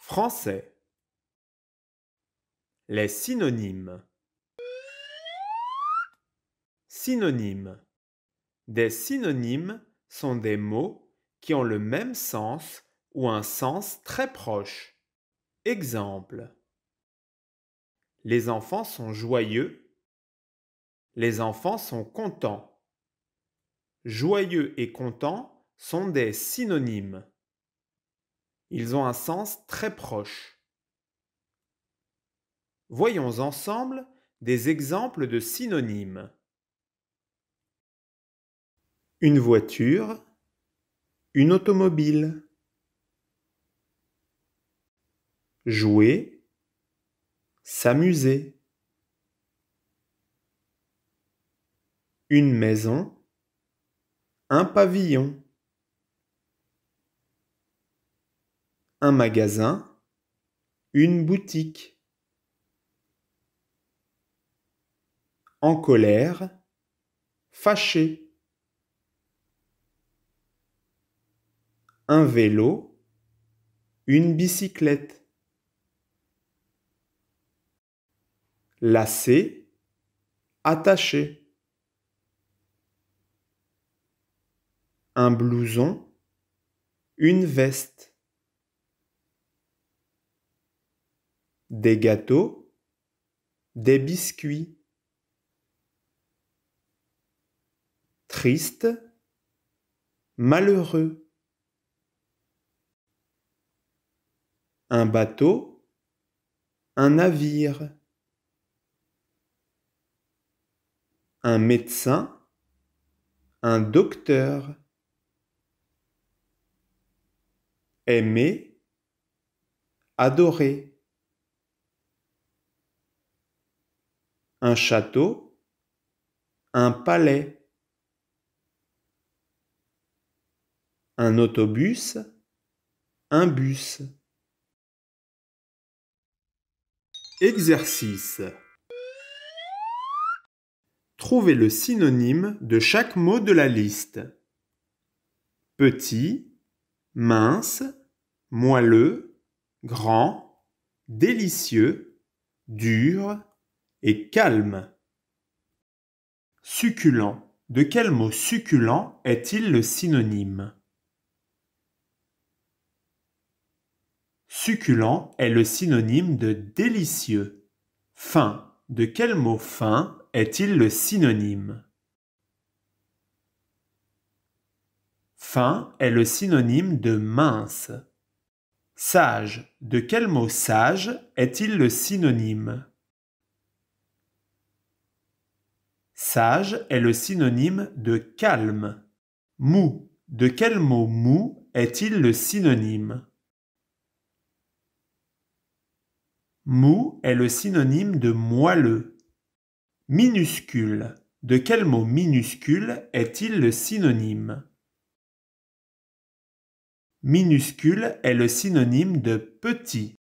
Français. Les synonymes. Synonymes. Des synonymes sont des mots qui ont le même sens ou un sens très proche. Exemple. Les enfants sont joyeux. Les enfants sont contents. Joyeux et content sont des synonymes. Ils ont un sens très proche. Voyons ensemble des exemples de synonymes. Une voiture, une automobile. Jouer, s'amuser. Une maison, un pavillon. Un magasin, une boutique. En colère, fâché. Un vélo, une bicyclette. Lacé, attaché. Un blouson, une veste. Des gâteaux, des biscuits. Triste, malheureux. Un bateau, un navire. Un médecin, un docteur. Aimer, adorer. Un château, un palais. Un autobus, un bus. Exercice. Trouvez le synonyme de chaque mot de la liste. Petit, mince, moelleux, grand, délicieux, dur et calme. Succulent. De quel mot succulent est-il le synonyme? Succulent est le synonyme de délicieux. Fin. De quel mot fin est-il le synonyme? Fin est le synonyme de mince. Sage. De quel mot sage est-il le synonyme? Sage est le synonyme de calme. Mou. De quel mot mou est-il le synonyme? Mou est le synonyme de moelleux. Minuscule. De quel mot minuscule est-il le synonyme? Minuscule est le synonyme de petit.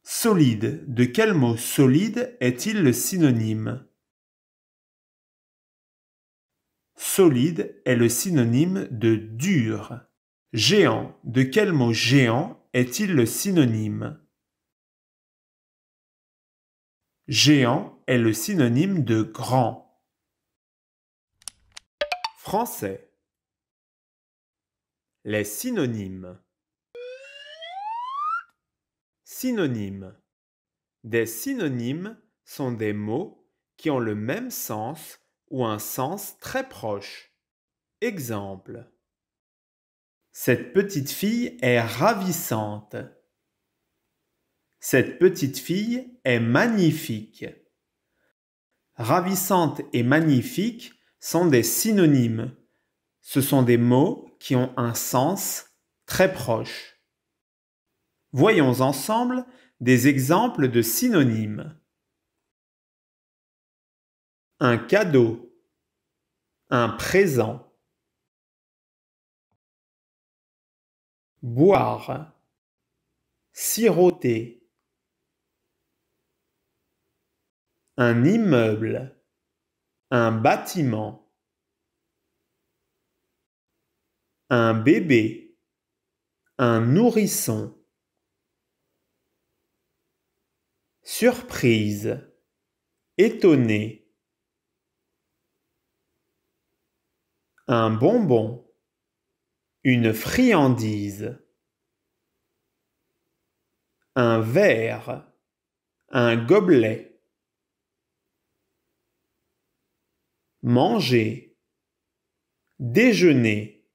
Solide. De quel mot solide est-il le synonyme? Solide est le synonyme de dur. Géant. De quel mot géant est-il le synonyme? Géant est le synonyme de grand. Français. Les synonymes. Synonymes. Des synonymes sont des mots qui ont le même sens ou un sens très proche. Exemple. Cette petite fille est ravissante. Cette petite fille est magnifique. Ravissante et magnifique sont des synonymes. Ce sont des mots qui ont un sens très proche. Voyons ensemble des exemples de synonymes. Un cadeau, un présent. Boire, siroter. Un immeuble, un bâtiment. Un bébé, un nourrisson. surprise, étonné. Un bonbon, une friandise. Un verre, un gobelet. Manger, déjeuner.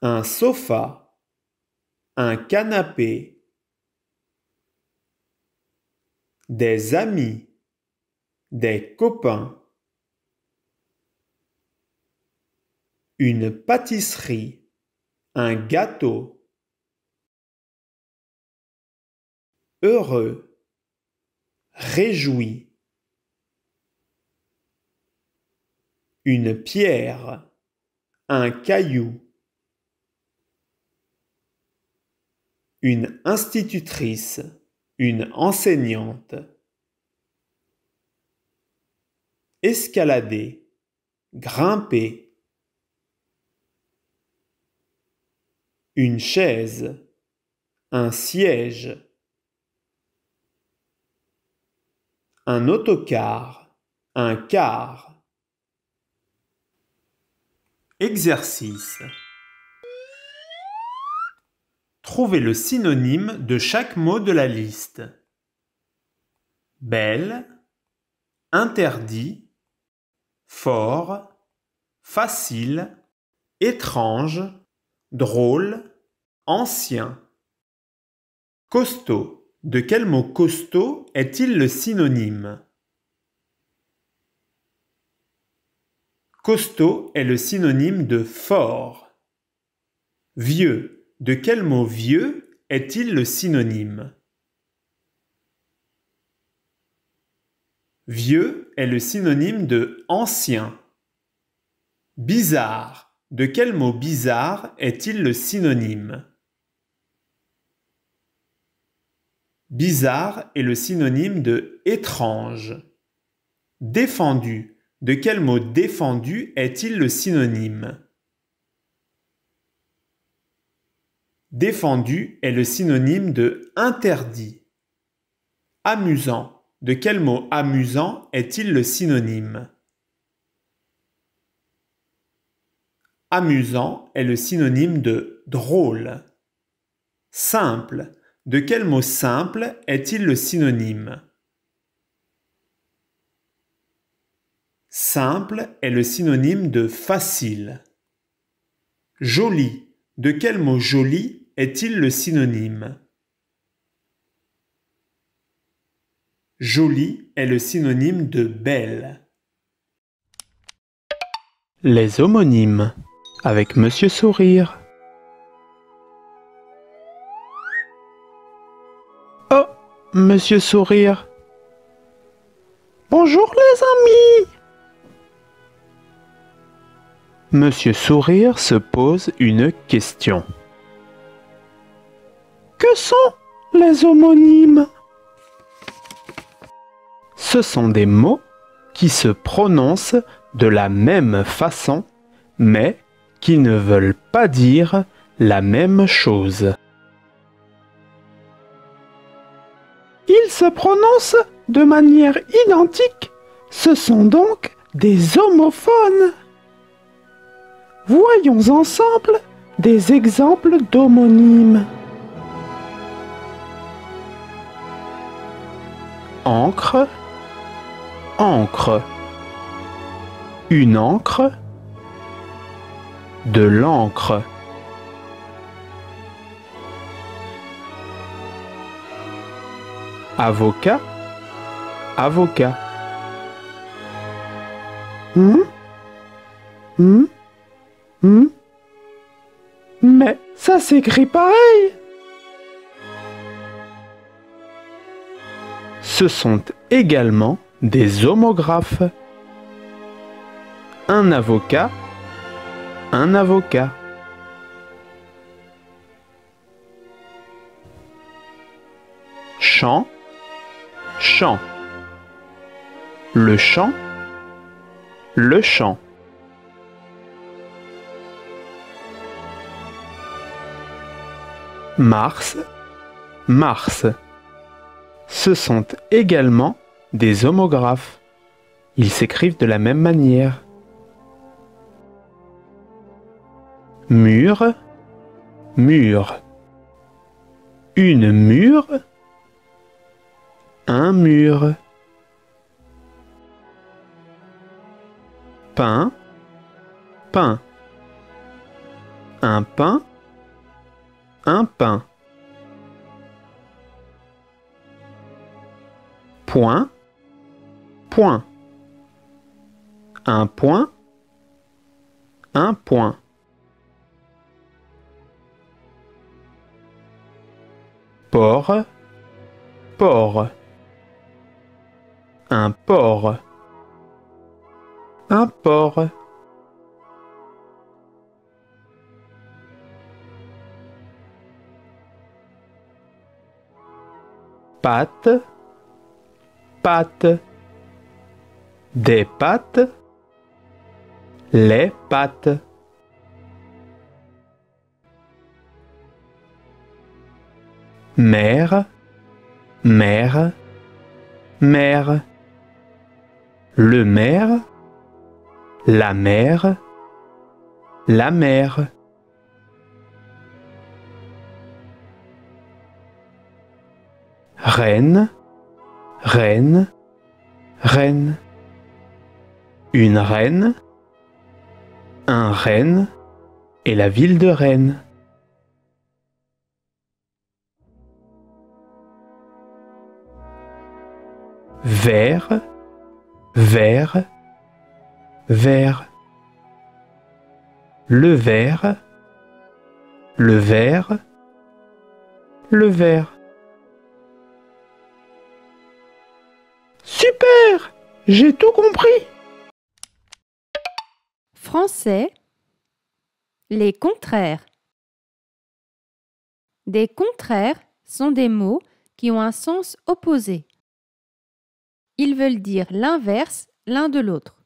Un sofa, un canapé. Des amis, des copains. Une pâtisserie, un gâteau. Heureux, réjoui. Une pierre, un caillou. Une institutrice, une enseignante. Escalader, grimper. Une chaise, un siège. Un autocar, un car. Exercice. Trouvez le synonyme de chaque mot de la liste. Belle, interdit, fort, facile, étrange, drôle, ancien. Costaud. De quel mot costaud est-il le synonyme? Costaud est le synonyme de fort. Vieux. De quel mot vieux est-il le synonyme? Vieux est le synonyme de ancien. Bizarre. De quel mot bizarre est-il le synonyme? Bizarre est le synonyme de étrange. Défendu. De quel mot défendu est-il le synonyme? Défendu est le synonyme de interdit. Amusant. De quel mot amusant est-il le synonyme? Amusant est le synonyme de drôle. Simple. De quel mot simple est-il le synonyme? Simple est le synonyme de facile. Joli. De quel mot joli est-il le synonyme? Joli est le synonyme de belle. Les homonymes avec Monsieur Sourire. Oh, Monsieur Sourire. Bonjour les amis. Monsieur Sourire se pose une question. Que sont les homonymes? Ce sont des mots qui se prononcent de la même façon, mais qui ne veulent pas dire la même chose. Ils se prononcent de manière identique, ce sont donc des homophones. Voyons ensemble des exemples d'homonymes. Encre, encre. Une encre, de l'encre. Avocat, avocat. Mais ça s'écrit pareil. Ce sont également des homographes. Un avocat, un avocat. Champ, champ. Le champ, le champ. Mars, Mars. Ce sont également des homographes. Ils s'écrivent de la même manière. Mur, mur. Une mûre, un mur. Pain, pain. Un pain, un pain. Point, point. Un point, un point. Porc, porc. Un porc, un porc. Pâte, pâte. Des pâtes, les pâtes. Mère, mère, mère. Le maire, la mère, la mère. Reine, reine, reine. Une reine, un renne et la ville de Rennes. Vert, vert, vert. Le vert, le vert, le vert. Super! J'ai tout compris! Français, les contraires. Des contraires sont des mots qui ont un sens opposé. Ils veulent dire l'inverse l'un de l'autre.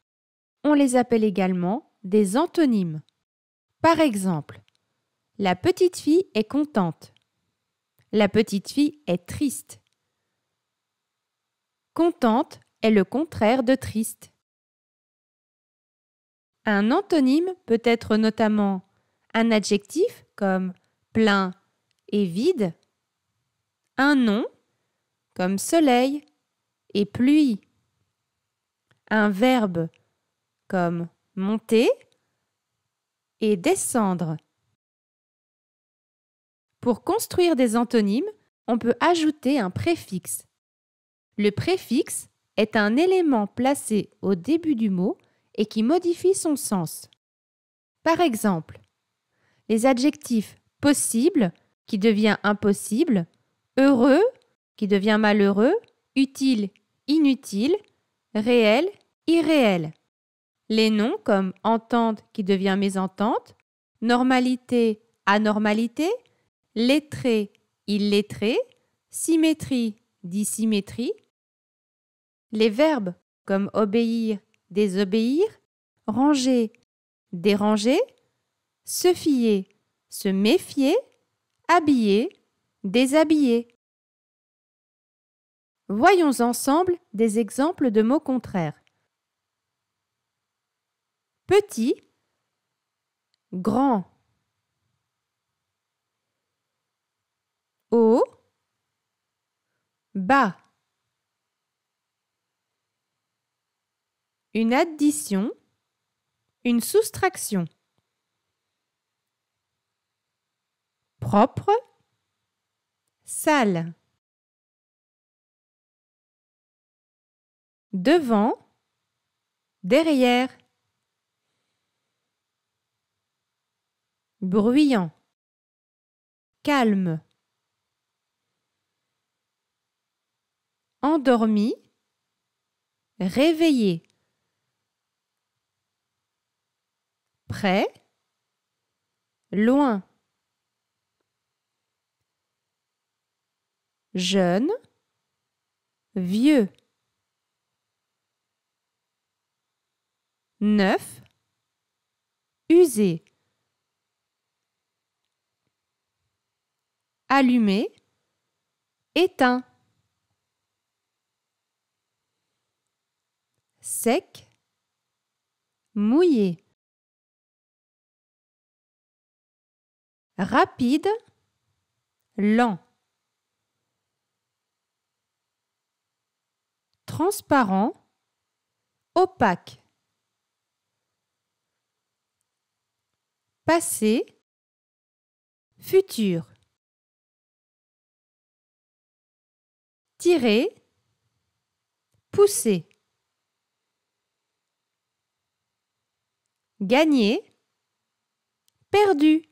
On les appelle également des antonymes. Par exemple, la petite fille est contente. La petite fille est triste. Contente est le contraire de triste. Un antonyme peut être notamment un adjectif comme plein et vide, un nom comme soleil et pluie, un verbe comme monter et descendre. Pour construire des antonymes, on peut ajouter un préfixe. Le préfixe est un élément placé au début du mot et qui modifie son sens. Par exemple, les adjectifs possible qui devient impossible, heureux qui devient malheureux, utile, inutile, réel, irréel. Les noms comme entente qui devient mésentente, normalité, anormalité, lettré, illettré, symétrie, dissymétrie. Les verbes comme obéir, désobéir, ranger, déranger, se fier, se méfier, habiller, déshabiller. Voyons ensemble des exemples de mots contraires. Petit, grand. Haut, bas. Une addition, une soustraction. Propre, sale. Devant, derrière. Bruyant, calme. Endormi, réveillé. Près, loin. Jeune, vieux. Neuf, usé. Allumé, éteint, sec, mouillé, rapide, lent, transparent, opaque, passé, futur, tirer, pousser, gagner, perdu,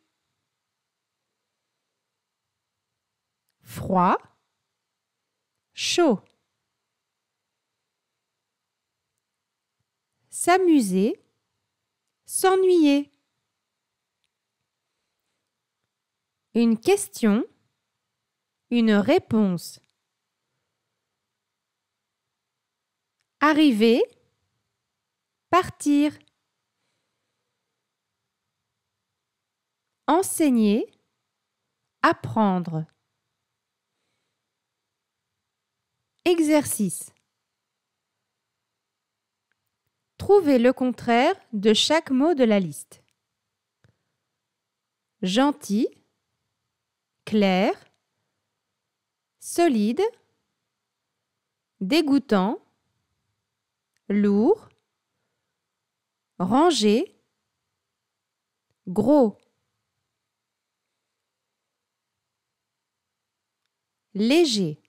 froid, chaud, s'amuser, s'ennuyer, une question, une réponse, arriver, partir, enseigner, apprendre, exercice. Trouvez le contraire de chaque mot de la liste. Gentil, clair, solide, dégoûtant, lourd, rangé, gros, léger.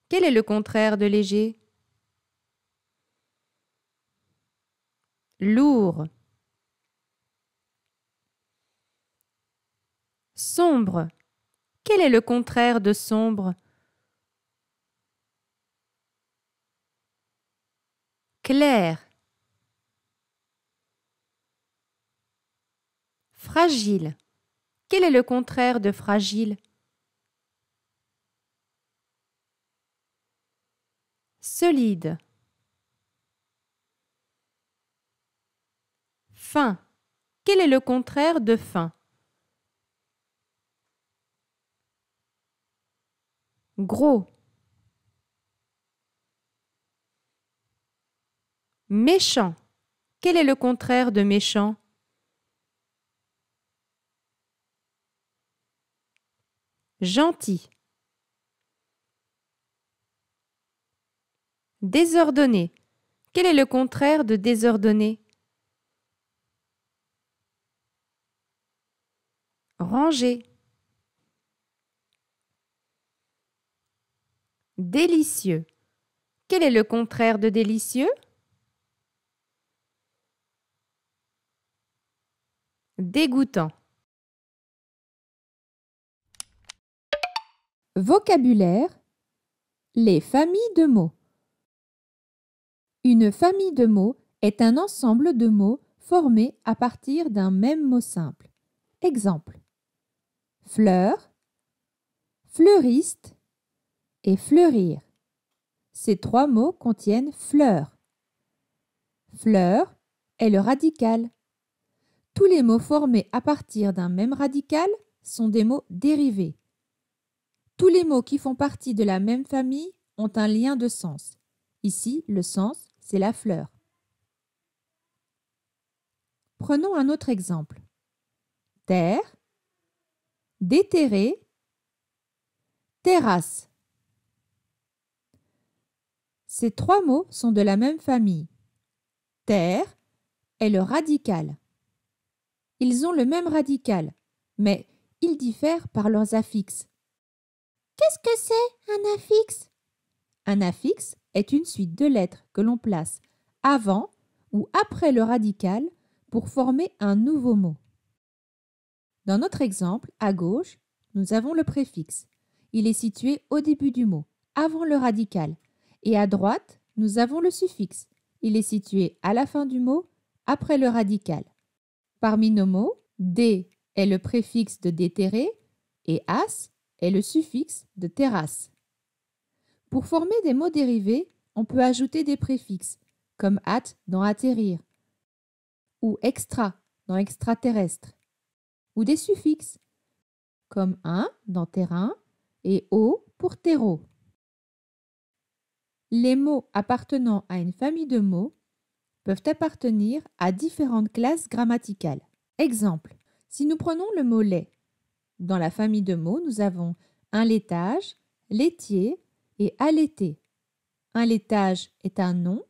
Quel est le contraire de léger? Lourd. Sombre. Quel est le contraire de sombre? Clair. Fragile. Quel est le contraire de fragile? Solide. Fin. Quel est le contraire de fin? Gros. Méchant. Quel est le contraire de méchant? Gentil. Désordonné. Quel est le contraire de désordonné? Rangé. Délicieux. Quel est le contraire de délicieux? Dégoûtant. Vocabulaire. Les familles de mots. Une famille de mots est un ensemble de mots formés à partir d'un même mot simple. Exemple. Fleur, fleuriste et fleurir. Ces trois mots contiennent fleur. Fleur est le radical. Tous les mots formés à partir d'un même radical sont des mots dérivés. Tous les mots qui font partie de la même famille ont un lien de sens. Ici, le sens, c'est la fleur. Prenons un autre exemple. Terre, déterrer, terrasse. Ces trois mots sont de la même famille. Terre est le radical. Ils ont le même radical, mais ils diffèrent par leurs affixes. Qu'est-ce que c'est un affixe? Un affixe est une suite de lettres que l'on place avant ou après le radical pour former un nouveau mot. Dans notre exemple, à gauche, nous avons le préfixe. Il est situé au début du mot, avant le radical. Et à droite, nous avons le suffixe. Il est situé à la fin du mot, après le radical. Parmi nos mots, dé est le préfixe de déterrer et as est le suffixe de terrasse. Pour former des mots dérivés, on peut ajouter des préfixes, comme at dans atterrir, ou extra dans extraterrestre, ou des suffixes, comme un dans terrain et au pour terreau. Les mots appartenant à une famille de mots peuvent appartenir à différentes classes grammaticales. Exemple, si nous prenons le mot lait, dans la famille de mots, nous avons un laitage, laitier et allaiter. Un laitage est un nom,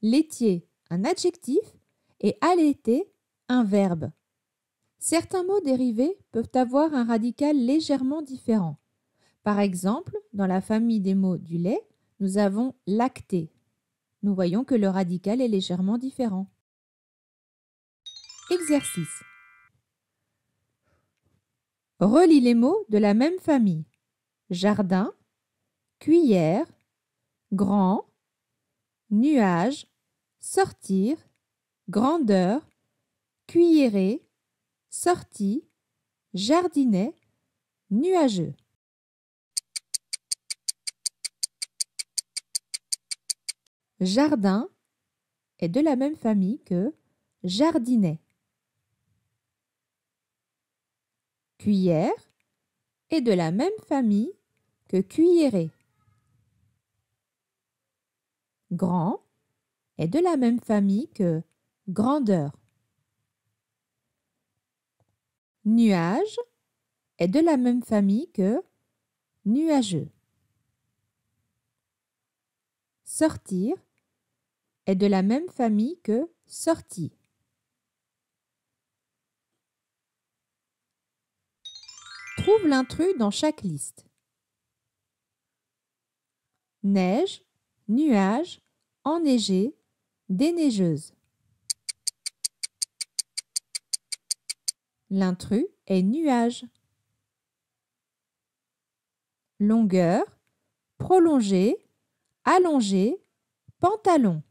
laitier un adjectif et allaiter un verbe. Certains mots dérivés peuvent avoir un radical légèrement différent. Par exemple, dans la famille des mots du lait, nous avons lacter. Nous voyons que le radical est légèrement différent. Exercice. Relie les mots de la même famille. Jardin, cuillère, grand, nuage, sortir, grandeur, cuillerée, sortie, jardinet, nuageux. Jardin est de la même famille que jardinet. Cuillère est de la même famille que cuillerée. Grand est de la même famille que grandeur. Nuage est de la même famille que nuageux. Sortir est de la même famille que sortie. Trouve l'intrus dans chaque liste. Neige, nuage, enneigé, déneigeuse. L'intrus est nuage. Longueur, prolongé, allongé, pantalon.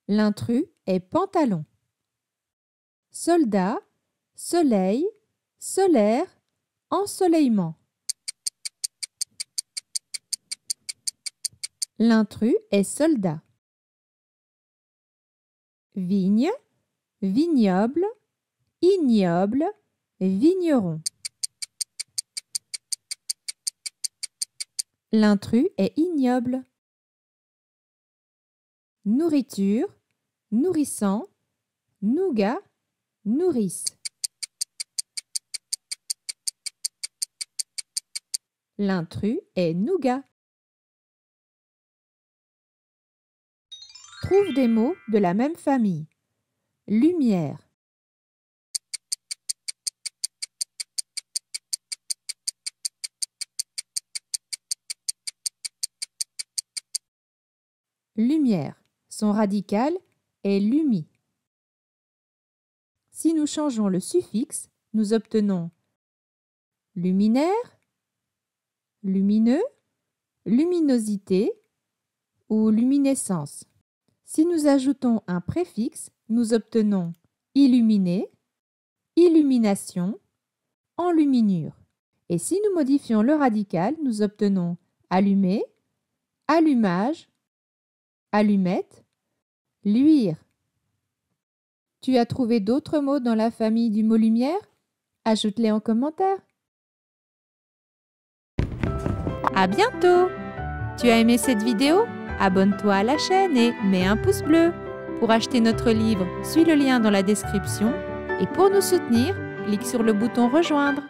L'intrus est pantalon. Soldat, soleil, solaire, ensoleillement. L'intrus est soldat. Vigne, vignoble, ignoble, vigneron. L'intrus est ignoble. Nourriture, nourrissant, nougat, nourrice. L'intrus est nougat. Trouve des mots de la même famille. Lumière. Lumière. Son radical est lumi. Si nous changeons le suffixe, nous obtenons luminaire, lumineux, luminosité ou luminescence. Si nous ajoutons un préfixe, nous obtenons illuminé, illumination, enluminure. Et si nous modifions le radical, nous obtenons allumé, allumage, allumette, luire. Tu as trouvé d'autres mots dans la famille du mot lumière? Ajoute-les en commentaire. À bientôt! Tu as aimé cette vidéo? Abonne-toi à la chaîne et mets un pouce bleu. Pour acheter notre livre, suis le lien dans la description. Et pour nous soutenir, clique sur le bouton Rejoindre.